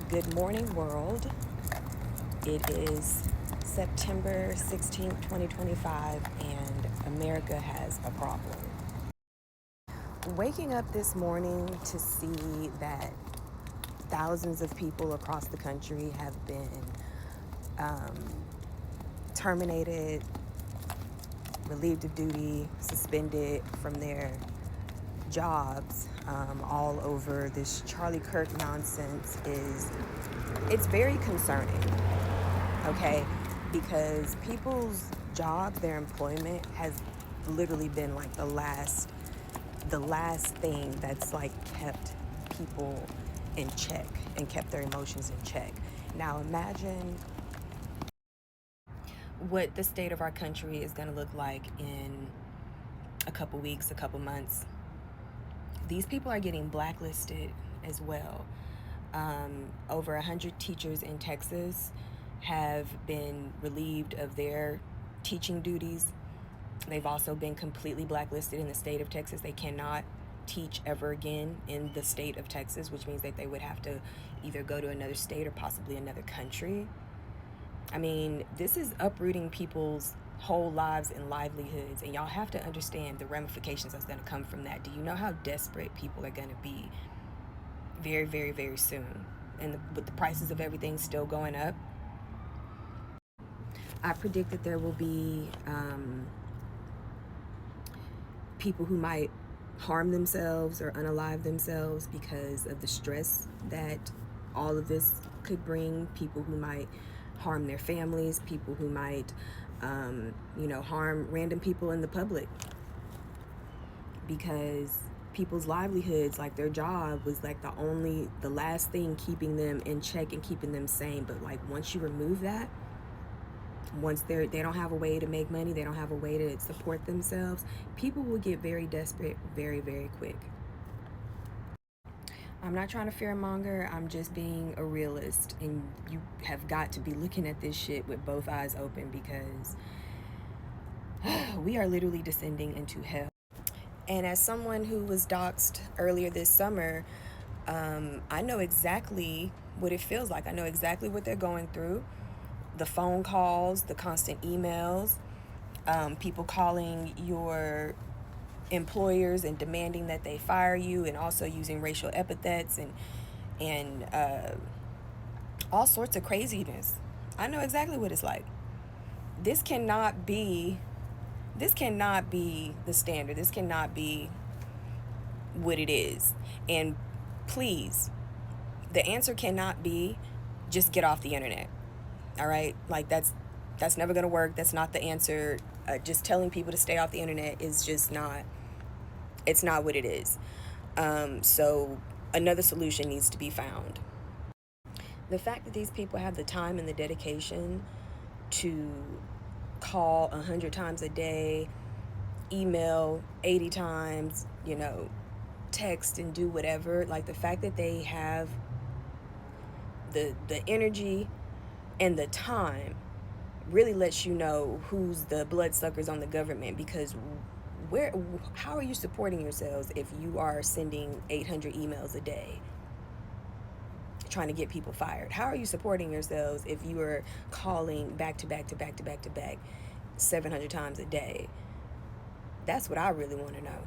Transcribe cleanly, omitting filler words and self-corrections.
Good morning, world. It is September 16th, 2025, and America has a problem. Waking up this morning to see that thousands of people across the country have been terminated, relieved of duty, suspended from their jobs all over this Charlie Kirk nonsense it's very concerning, okay? Because people's jobs, their employment has literally been like the last thing that's like kept people in check and kept their emotions in check. Now imagine what the state of our country is going to look like in a couple weeks, a couple months. These people are getting blacklisted as well. Over 100 teachers in Texas have been relieved of their teaching duties. They've also been completely blacklisted in the state of Texas. They cannot teach ever again in the state of Texas, which means that they would have to either go to another state or possibly another country. I mean, this is uprooting people's whole lives and livelihoods, and y'all have to understand the ramifications that's going to come from that. Do you know how desperate people are going to be very, very, very soon? And with the prices of everything still going up, I predict that there will be people who might harm themselves or unalive themselves because of the stress that all of this could bring. People who might harm their families, people who might harm random people in the public, because people's livelihoods, like their job, was like the last thing keeping them in check and keeping them sane. But like once you remove that, once they don't have a way to make money, they don't have a way to support themselves, people will get very desperate very, very quick. I'm not trying to fearmonger, I'm just being a realist, and you have got to be looking at this shit with both eyes open, because we are literally descending into hell. And as someone who was doxxed earlier this summer, I know exactly what it feels like. I know exactly what they're going through. The phone calls, the constant emails, people calling your employers and demanding that they fire you, and also using racial epithets and all sorts of craziness. I know exactly what it's like. This cannot be the standard. This cannot be what it is. And please, the answer cannot be just get off the internet. All right? Like that's never going to work. That's not the answer. Just telling people to stay off the internet is just not, it's not what it is. So another solution needs to be found. The fact that these people have the time and the dedication to call 100 times a day, email 80 times, text and do whatever, like the fact that they have the energy and the time really lets you know who's the bloodsuckers on the government. Because how are you supporting yourselves if you are sending 800 emails a day trying to get people fired? How are you supporting yourselves if you are calling back to back to back to back to back 700 times a day? That's what I really want to know.